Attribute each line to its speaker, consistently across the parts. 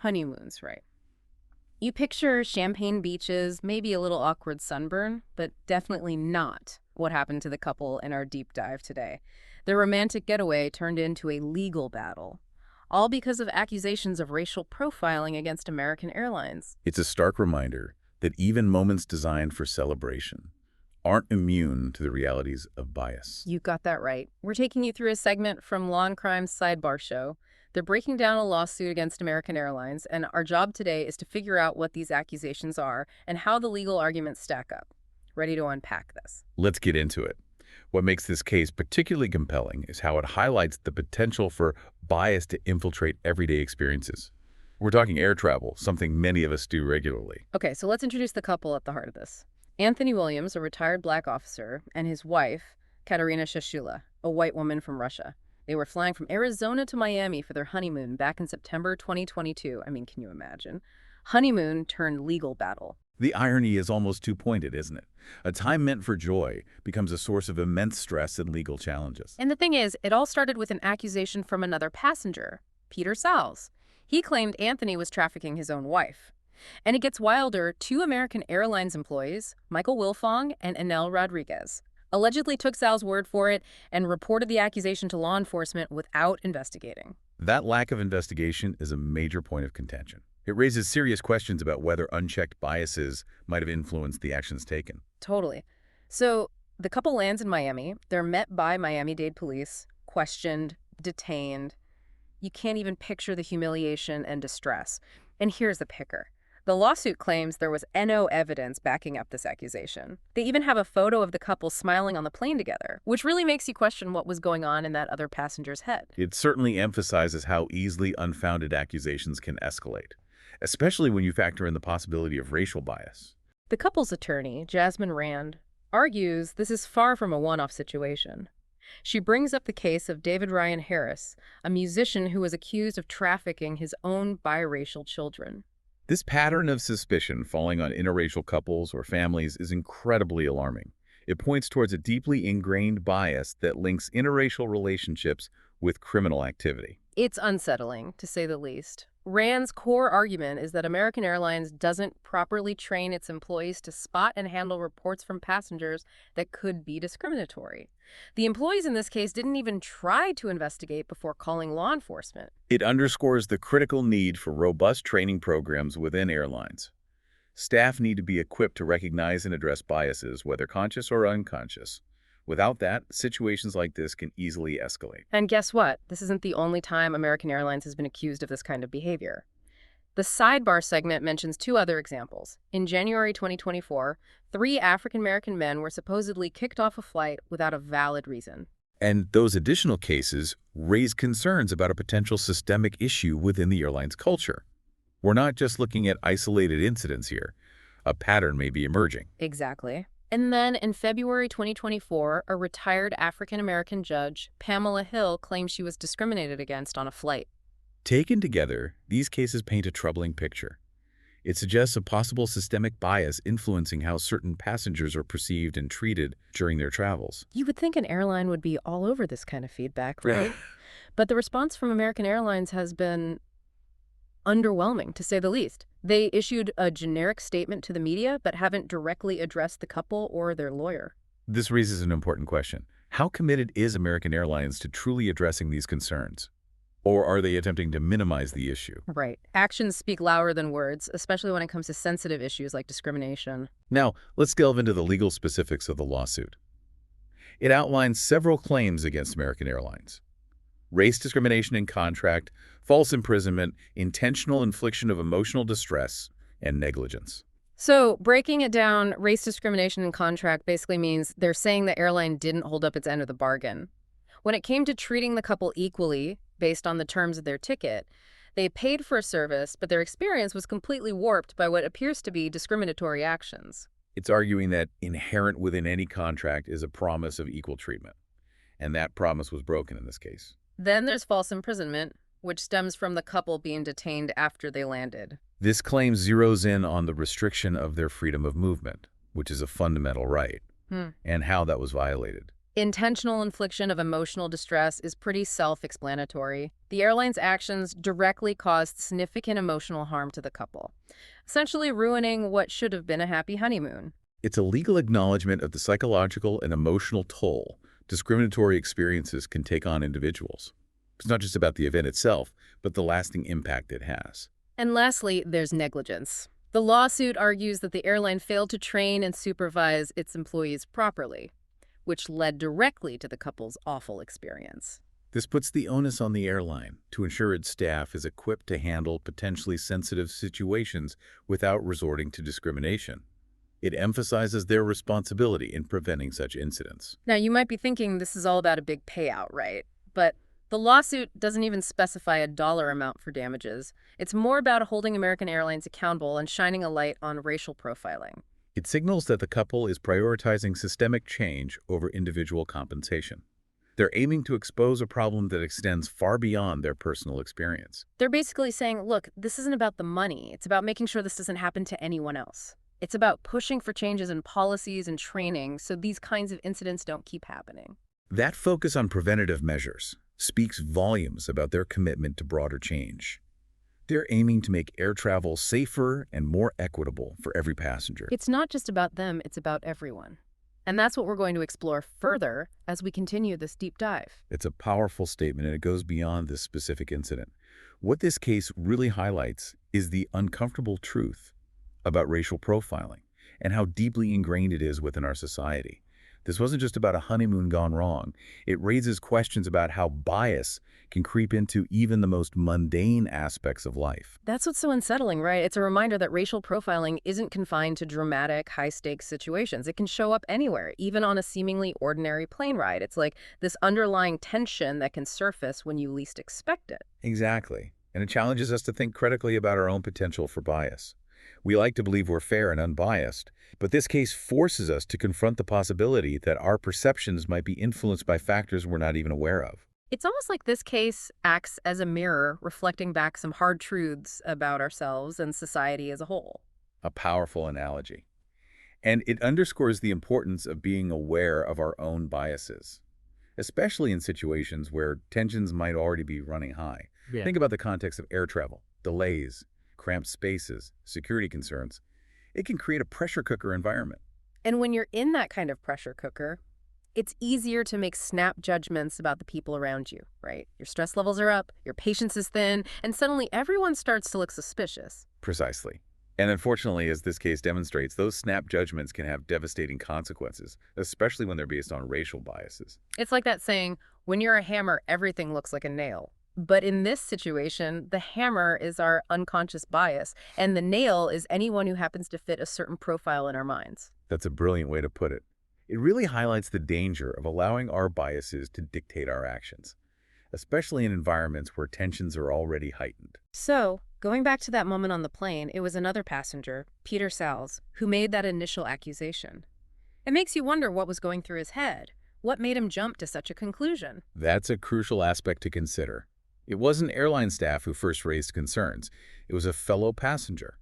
Speaker 1: Honeymoons, right. You picture champagne beaches, maybe a little awkward sunburn, but definitely not what happened to the couple in our deep dive today. Their romantic getaway turned into a legal battle, all because of accusations of racial profiling against American Airlines.
Speaker 2: It's a stark reminder that even moments designed for celebration aren't immune to the realities of bias.
Speaker 1: You got that right. We're taking you through a segment from Law and Crime's Sidebar Show. They're breaking down a lawsuit against American Airlines, and our job today is to figure out what these accusations are and how the legal arguments stack up. Ready to unpack this?
Speaker 2: Let's get into it. What makes this case particularly compelling is how it highlights the potential for bias to infiltrate everyday experiences. We're talking air travel, something many of us do regularly.
Speaker 1: Okay, so let's introduce the couple at the heart of this. Anthony Williams, a retired black officer, and his wife, Katerina Shashula, a white woman from Russia. They were flying from Arizona to Miami for their honeymoon back in September 2022. I mean, can you imagine? Honeymoon turned legal battle.
Speaker 2: The irony is almost two-pointed, isn't it? A time meant for joy becomes a source of immense stress and legal challenges.
Speaker 1: And the thing is, it all started with an accusation from another passenger, Peter Salz. He claimed Anthony was trafficking his own wife. And it gets wilder. Two American Airlines employees, Michael Wilfong and Enel Rodriguez, allegedly took Sal's word for it and reported the accusation to law enforcement without investigating.
Speaker 2: That lack of investigation is a major point of contention. It raises serious questions about whether unchecked biases might have influenced the actions taken.
Speaker 1: Totally. So the couple lands in Miami. They're met by Miami-Dade police, questioned, detained. You can't even picture the humiliation and distress. And here's the kicker. The lawsuit claims there was no evidence backing up this accusation. They even have a photo of the couple smiling on the plane together, which really makes you question what was going on in that other passenger's head.
Speaker 2: It certainly emphasizes how easily unfounded accusations can escalate, especially when you factor in the possibility of racial bias.
Speaker 1: The couple's attorney, Jasmine Rand, argues this is far from a one-off situation. She brings up the case of David Ryan Harris, a musician who was accused of trafficking his own biracial children.
Speaker 2: This pattern of suspicion falling on interracial couples or families is incredibly alarming. It points towards a deeply ingrained bias that links interracial relationships with criminal activity.
Speaker 1: It's unsettling, to say the least. Rand's core argument is that American Airlines doesn't properly train its employees to spot and handle reports from passengers that could be discriminatory. The employees in this case didn't even try to investigate before calling law enforcement.
Speaker 2: It underscores the critical need for robust training programs within airlines. Staff need to be equipped to recognize and address biases, whether conscious or unconscious. Without that, situations like this can easily escalate.
Speaker 1: And guess what? This isn't the only time American Airlines has been accused of this kind of behavior. The sidebar segment mentions two other examples. In January 2024, 3 African-American men were supposedly kicked off a flight without a valid reason.
Speaker 2: And those additional cases raise concerns about a potential systemic issue within the airline's culture. We're not just looking at isolated incidents here. A pattern may be emerging.
Speaker 1: Exactly. And then in February 2024, a retired African-American judge, Pamela Hill, claimed she was discriminated against on a flight.
Speaker 2: Taken together, these cases paint a troubling picture. It suggests a possible systemic bias influencing how certain passengers are perceived and treated during their travels.
Speaker 1: You would think an airline would be all over this kind of feedback, right? But the response from American Airlines has been underwhelming, to say the least. They issued a generic statement to the media, but haven't directly addressed the couple or their lawyer.
Speaker 2: This raises an important question. How committed is American Airlines to truly addressing these concerns? Or are they attempting to minimize the issue?
Speaker 1: Right. Actions speak louder than words, especially when it comes to sensitive issues like discrimination.
Speaker 2: Now, let's delve into the legal specifics of the lawsuit. It outlines several claims against American Airlines: race discrimination in contract, false imprisonment, intentional infliction of emotional distress, and negligence.
Speaker 1: So breaking it down, race discrimination in contract basically means they're saying the airline didn't hold up its end of the bargain. When it came to treating the couple equally based on the terms of their ticket, they paid for a service, but their experience was completely warped by what appears to be discriminatory actions.
Speaker 2: It's arguing that inherent within any contract is a promise of equal treatment, and that promise was broken in this case.
Speaker 1: Then there's false imprisonment, which stems from the couple being detained after they landed.
Speaker 2: This claim zeroes in on the restriction of their freedom of movement, which is a fundamental right, and how that was violated.
Speaker 1: Intentional infliction of emotional distress is pretty self-explanatory. The airline's actions directly caused significant emotional harm to the couple, essentially ruining what should have been a happy honeymoon.
Speaker 2: It's a legal acknowledgement of the psychological and emotional toll discriminatory experiences can take on individuals. It's not just about the event itself, but the lasting impact it has.
Speaker 1: And lastly, there's negligence. The lawsuit argues that the airline failed to train and supervise its employees properly, which led directly to the couple's awful experience.
Speaker 2: This puts the onus on the airline to ensure its staff is equipped to handle potentially sensitive situations without resorting to discrimination. It emphasizes their responsibility in preventing such incidents.
Speaker 1: Now, you might be thinking this is all about a big payout, right? But the lawsuit doesn't even specify a dollar amount for damages. It's more about holding American Airlines accountable and shining a light on racial profiling.
Speaker 2: It signals that the couple is prioritizing systemic change over individual compensation. They're aiming to expose a problem that extends far beyond their personal experience.
Speaker 1: They're basically saying, look, this isn't about the money. It's about making sure this doesn't happen to anyone else. It's about pushing for changes in policies and training so these kinds of incidents don't keep happening.
Speaker 2: That focus on preventative measures speaks volumes about their commitment to broader change. They're aiming to make air travel safer and more equitable for every passenger.
Speaker 1: It's not just about them, it's about everyone. And that's what we're going to explore further as we continue this deep dive.
Speaker 2: It's a powerful statement, and it goes beyond this specific incident. What this case really highlights is the uncomfortable truth about racial profiling and how deeply ingrained it is within our society. This wasn't just about a honeymoon gone wrong. It raises questions about how bias can creep into even the most mundane aspects of life.
Speaker 1: That's what's so unsettling, right? It's a reminder that racial profiling isn't confined to dramatic, high-stakes situations. It can show up anywhere, even on a seemingly ordinary plane ride. It's like this underlying tension that can surface when you least expect it.
Speaker 2: Exactly. And it challenges us to think critically about our own potential for bias. We like to believe we're fair and unbiased, but this case forces us to confront the possibility that our perceptions might be influenced by factors we're not even aware of.
Speaker 1: It's almost like this case acts as a mirror, reflecting back some hard truths about ourselves and society as a whole.
Speaker 2: A powerful analogy. And it underscores the importance of being aware of our own biases, especially in situations where tensions might already be running high.
Speaker 1: Yeah.
Speaker 2: Think about the context of air travel, delays, cramped spaces, security concerns. It can create a pressure cooker environment.
Speaker 1: And when you're in that kind of pressure cooker, it's easier to make snap judgments about the people around you, right? Your stress levels are up, your patience is thin, and suddenly everyone starts to look suspicious.
Speaker 2: Precisely. And unfortunately, as this case demonstrates, those snap judgments can have devastating consequences, especially when they're based on racial biases.
Speaker 1: It's like that saying, when you're a hammer, everything looks like a nail. But in this situation, the hammer is our unconscious bias, and the nail is anyone who happens to fit a certain profile in our minds.
Speaker 2: That's a brilliant way to put it. It really highlights the danger of allowing our biases to dictate our actions, especially in environments where tensions are already heightened.
Speaker 1: So, going back to that moment on the plane, it was another passenger, Peter Salz, who made that initial accusation. It makes you wonder what was going through his head. What made him jump to such a conclusion?
Speaker 2: That's a crucial aspect to consider. It wasn't airline staff who first raised concerns. It was a fellow passenger.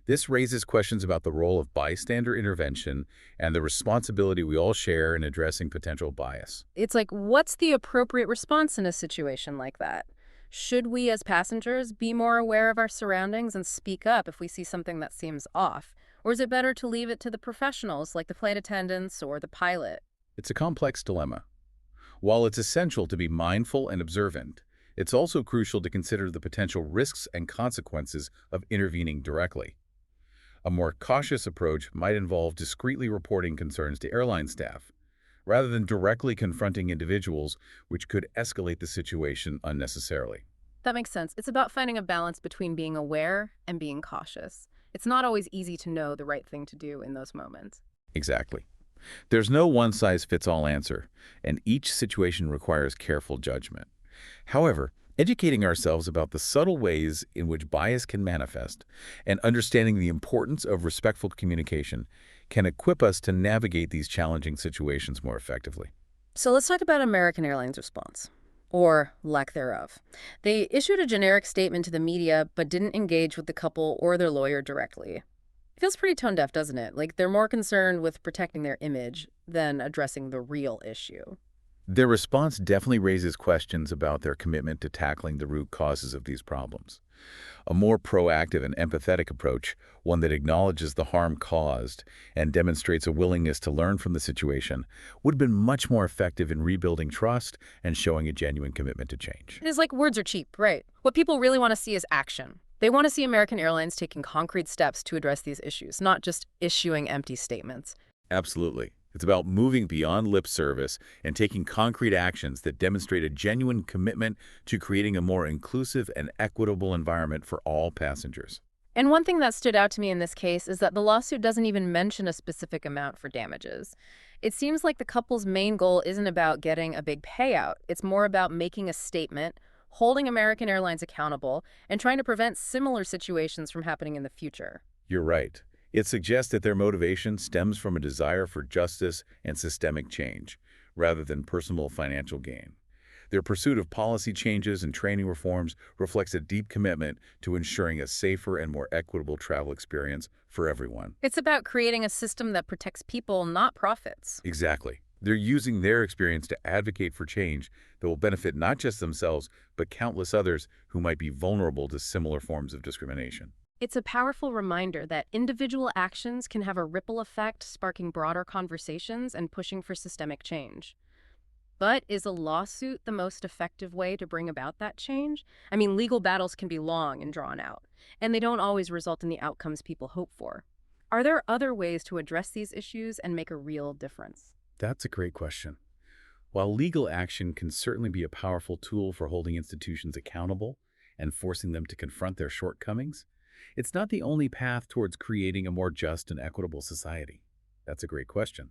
Speaker 2: This raises questions about the role of bystander intervention and the responsibility we all share in addressing potential bias.
Speaker 1: It's like, what's the appropriate response in a situation like that? Should we as passengers be more aware of our surroundings and speak up if we see something that seems off? Or is it better to leave it to the professionals like the flight attendants or the pilot?
Speaker 2: It's a complex dilemma. While it's essential to be mindful and observant, it's also crucial to consider the potential risks and consequences of intervening directly. A more cautious approach might involve discreetly reporting concerns to airline staff, rather than directly confronting individuals, which could escalate the situation unnecessarily.
Speaker 1: That makes sense. It's about finding a balance between being aware and being cautious. It's not always easy to know the right thing to do in those moments.
Speaker 2: Exactly. There's no one-size-fits-all answer, and each situation requires careful judgment. However, educating ourselves about the subtle ways in which bias can manifest and understanding the importance of respectful communication can equip us to navigate these challenging situations more effectively.
Speaker 1: So let's talk about American Airlines' response, or lack thereof. They issued a generic statement to the media but didn't engage with the couple or their lawyer directly. Feels pretty tone deaf, doesn't it? Like they're more concerned with protecting their image than addressing the real issue.
Speaker 2: Their response definitely raises questions about their commitment to tackling the root causes of these problems. A more proactive and empathetic approach, one that acknowledges the harm caused and demonstrates a willingness to learn from the situation, would have been much more effective in rebuilding trust and showing a genuine commitment to change.
Speaker 1: It is like words are cheap, right? What people really want to see is action. They want to see American Airlines taking concrete steps to address these issues, not just issuing empty statements.
Speaker 2: Absolutely. It's about moving beyond lip service and taking concrete actions that demonstrate a genuine commitment to creating a more inclusive and equitable environment for all passengers.
Speaker 1: And one thing that stood out to me in this case is that the lawsuit doesn't even mention a specific amount for damages. It seems like the couple's main goal isn't about getting a big payout. It's more about making a statement, holding American Airlines accountable, and trying to prevent similar situations from happening in the future.
Speaker 2: You're right. It suggests that their motivation stems from a desire for justice and systemic change, rather than personal financial gain. Their pursuit of policy changes and training reforms reflects a deep commitment to ensuring a safer and more equitable travel experience for everyone.
Speaker 1: It's about creating a system that protects people, not profits.
Speaker 2: Exactly. They're using their experience to advocate for change that will benefit not just themselves, but countless others who might be vulnerable to similar forms of discrimination.
Speaker 1: It's a powerful reminder that individual actions can have a ripple effect, sparking broader conversations and pushing for systemic change. But is a lawsuit the most effective way to bring about that change? I mean, legal battles can be long and drawn out, and they don't always result in the outcomes people hope for. Are there other ways to address these issues and make a real difference?
Speaker 2: That's a great question. While legal action can certainly be a powerful tool for holding institutions accountable and forcing them to confront their shortcomings, it's not the only path towards creating a more just and equitable society. That's a great question.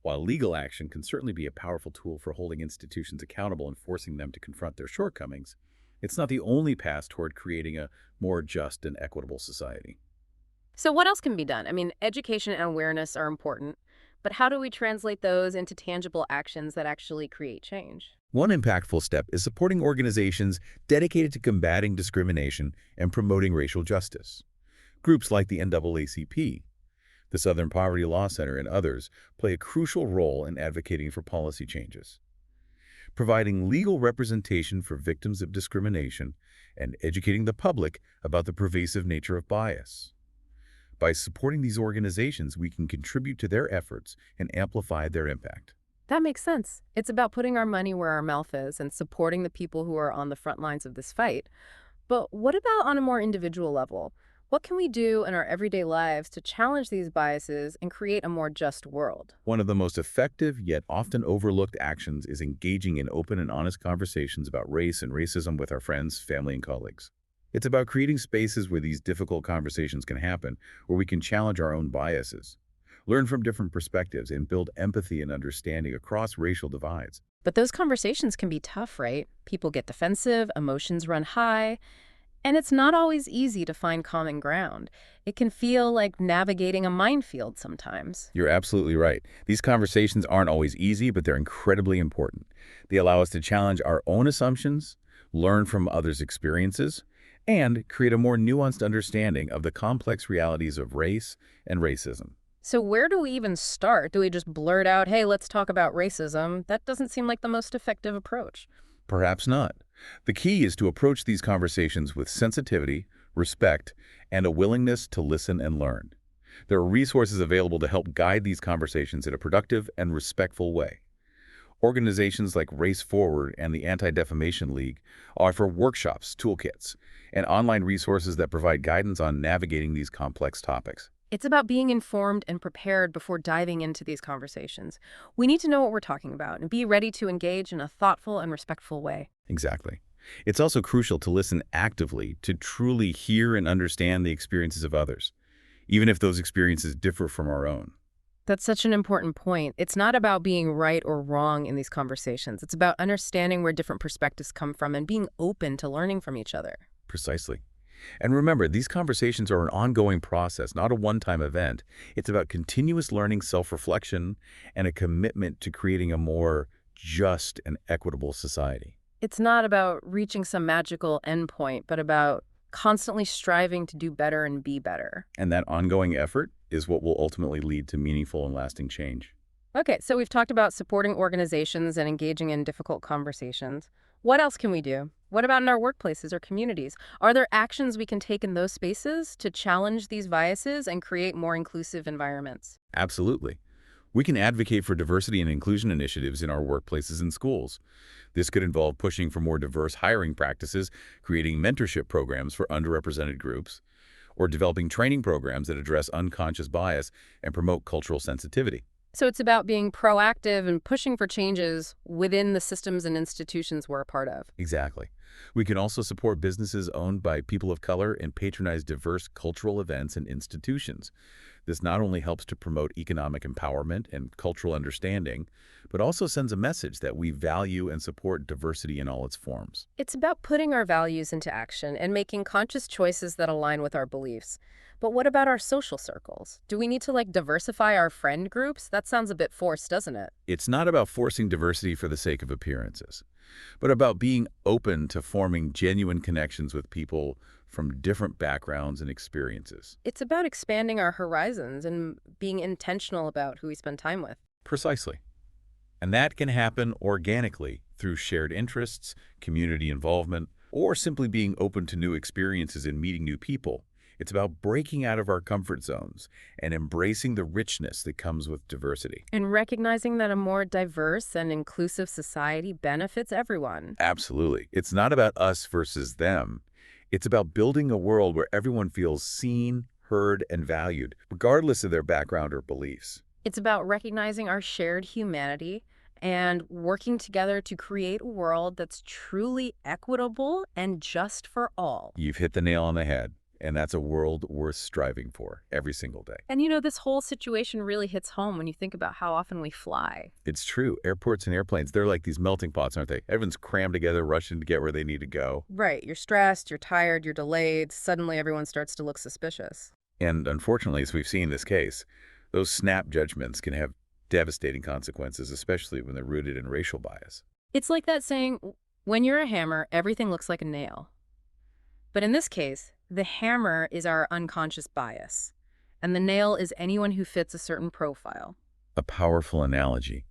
Speaker 2: While legal action can certainly be a powerful tool for holding institutions accountable and forcing them to confront their shortcomings, it's not the only path toward creating a more just and equitable society.
Speaker 1: So what else can be done? I mean, education and awareness are important, but how do we translate those into tangible actions that actually create change?
Speaker 2: One impactful step is supporting organizations dedicated to combating discrimination and promoting racial justice. Groups like the NAACP, the Southern Poverty Law Center, and others play a crucial role in advocating for policy changes. Providing legal representation for victims of discrimination and educating the public about the pervasive nature of bias. By supporting these organizations, we can contribute to their efforts and amplify their impact.
Speaker 1: That makes sense. It's about putting our money where our mouth is and supporting the people who are on the front lines of this fight. But what about on a more individual level? What can we do in our everyday lives to challenge these biases and create a more just world?
Speaker 2: One of the most effective yet often overlooked actions is engaging in open and honest conversations about race and racism with our friends, family, and colleagues. It's about creating spaces where these difficult conversations can happen, where we can challenge our own biases, learn from different perspectives, and build empathy and understanding across racial divides.
Speaker 1: But those conversations can be tough, right? People get defensive, emotions run high, and it's not always easy to find common ground. It can feel like navigating a minefield sometimes.
Speaker 2: You're absolutely right. These conversations aren't always easy, but they're incredibly important. They allow us to challenge our own assumptions, learn from others' experiences, and create a more nuanced understanding of the complex realities of race and racism.
Speaker 1: So where do we even start? Do we just blurt out, hey, let's talk about racism? That doesn't seem like the most effective approach.
Speaker 2: Perhaps not. The key is to approach these conversations with sensitivity, respect, and a willingness to listen and learn. There are resources available to help guide these conversations in a productive and respectful way. Organizations like Race Forward and the Anti-Defamation League offer workshops, toolkits, and online resources that provide guidance on navigating these complex topics.
Speaker 1: It's about being informed and prepared before diving into these conversations. We need to know what we're talking about and be ready to engage in a thoughtful and respectful way.
Speaker 2: Exactly. It's also crucial to listen actively to truly hear and understand the experiences of others, even if those experiences differ from our own.
Speaker 1: That's such an important point. It's not about being right or wrong in these conversations. It's about understanding where different perspectives come from and being open to learning from each other.
Speaker 2: Precisely. And remember, these conversations are an ongoing process, not a one-time event. It's about continuous learning, self-reflection, and a commitment to creating a more just and equitable society.
Speaker 1: It's not about reaching some magical endpoint, but about constantly striving to do better and be better.
Speaker 2: And that ongoing effort is what will ultimately lead to meaningful and lasting change.
Speaker 1: Okay, so we've talked about supporting organizations and engaging in difficult conversations. What else can we do? What about in our workplaces or communities? Are there actions we can take in those spaces to challenge these biases and create more inclusive environments?
Speaker 2: Absolutely. We can advocate for diversity and inclusion initiatives in our workplaces and schools. This could involve pushing for more diverse hiring practices, creating mentorship programs for underrepresented groups, or developing training programs that address unconscious bias and promote cultural sensitivity.
Speaker 1: So it's about being proactive and pushing for changes within the systems and institutions we're a part of.
Speaker 2: Exactly. We can also support businesses owned by people of color and patronize diverse cultural events and institutions. This not only helps to promote economic empowerment and cultural understanding, but also sends a message that we value and support diversity in all its forms.
Speaker 1: It's about putting our values into action and making conscious choices that align with our beliefs. But what about our social circles? Do we need to diversify our friend groups? That sounds a bit forced, doesn't it?
Speaker 2: It's not about forcing diversity for the sake of appearances, but about being open to forming genuine connections with people from different backgrounds and experiences.
Speaker 1: It's about expanding our horizons and being intentional about who we spend time with.
Speaker 2: Precisely. And that can happen organically through shared interests, community involvement, or simply being open to new experiences and meeting new people. It's about breaking out of our comfort zones and embracing the richness that comes with diversity.
Speaker 1: And recognizing that a more diverse and inclusive society benefits everyone.
Speaker 2: Absolutely. It's not about us versus them. It's about building a world where everyone feels seen, heard, and valued, regardless of their background or beliefs.
Speaker 1: It's about recognizing our shared humanity and working together to create a world that's truly equitable and just for all.
Speaker 2: You've hit the nail on the head, and that's a world worth striving for every single day.
Speaker 1: And this whole situation really hits home when you think about how often we fly.
Speaker 2: It's true. Airports and airplanes, they're like these melting pots, aren't they? Everyone's crammed together, rushing to get where they need to go.
Speaker 1: Right, you're stressed, you're tired, you're delayed, suddenly everyone starts to look suspicious.
Speaker 2: And unfortunately, as we've seen in this case, those snap judgments can have devastating consequences, especially when they're rooted in racial bias.
Speaker 1: It's like that saying, when you're a hammer, everything looks like a nail. But in this case, the hammer is our unconscious bias, and the nail is anyone who fits a certain profile.
Speaker 2: A powerful analogy,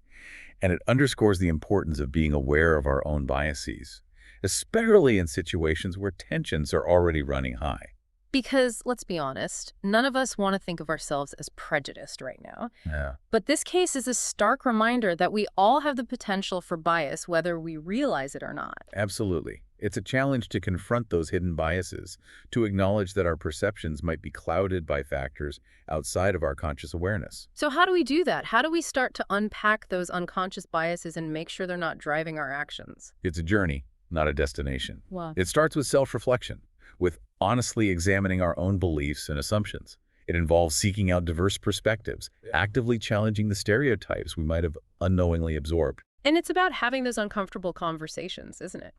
Speaker 2: and it underscores the importance of being aware of our own biases, especially in situations where tensions are already running high.
Speaker 1: Because, let's be honest, none of us want to think of ourselves as prejudiced right now.
Speaker 2: Yeah.
Speaker 1: But this case is a stark reminder that we all have the potential for bias, whether we realize it or not.
Speaker 2: Absolutely. It's a challenge to confront those hidden biases, to acknowledge that our perceptions might be clouded by factors outside of our conscious awareness.
Speaker 1: So how do we do that? How do we start to unpack those unconscious biases and make sure they're not driving our actions?
Speaker 2: It's a journey, not a destination.
Speaker 1: Wow.
Speaker 2: It starts with self-reflection, with honestly examining our own beliefs and assumptions. It involves seeking out diverse perspectives, actively challenging the stereotypes we might have unknowingly absorbed.
Speaker 1: And it's about having those uncomfortable conversations, isn't it?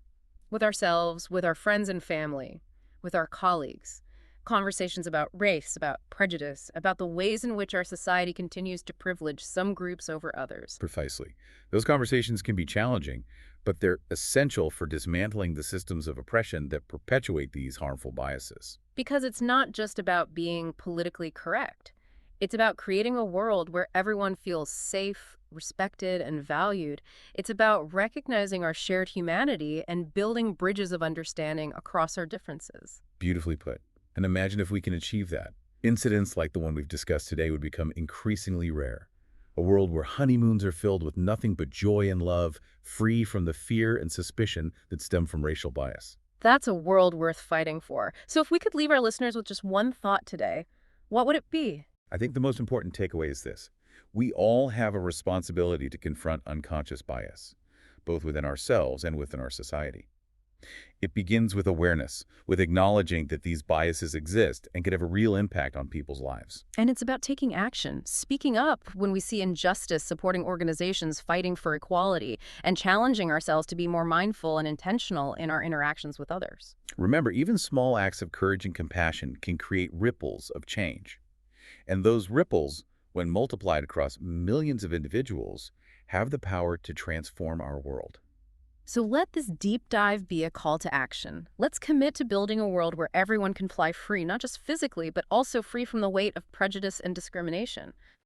Speaker 1: With ourselves, with our friends and family, with our colleagues. Conversations about race, about prejudice, about the ways in which our society continues to privilege some groups over others.
Speaker 2: Precisely. Those conversations can be challenging, but they're essential for dismantling the systems of oppression that perpetuate these harmful biases.
Speaker 1: Because it's not just about being politically correct. It's about creating a world where everyone feels safe, respected, and valued. It's about recognizing our shared humanity and building bridges of understanding across our differences.
Speaker 2: Beautifully put. And imagine if we can achieve that. Incidents like the one we've discussed today would become increasingly rare. A world where honeymoons are filled with nothing but joy and love, free from the fear and suspicion that stem from racial bias.
Speaker 1: That's a world worth fighting for. So if we could leave our listeners with just one thought today, what would it be?
Speaker 2: I think the most important takeaway is this. We all have a responsibility to confront unconscious bias, both within ourselves and within our society. It begins with awareness, with acknowledging that these biases exist and could have a real impact on people's lives.
Speaker 1: And it's about taking action, speaking up when we see injustice, supporting organizations fighting for equality, and challenging ourselves to be more mindful and intentional in our interactions with others.
Speaker 2: Remember, even small acts of courage and compassion can create ripples of change. And those ripples, when multiplied across millions of individuals, have the power to transform our world.
Speaker 1: So let this deep dive be a call to action. Let's commit to building a world where everyone can fly free, not just physically, but also free from the weight of prejudice and discrimination.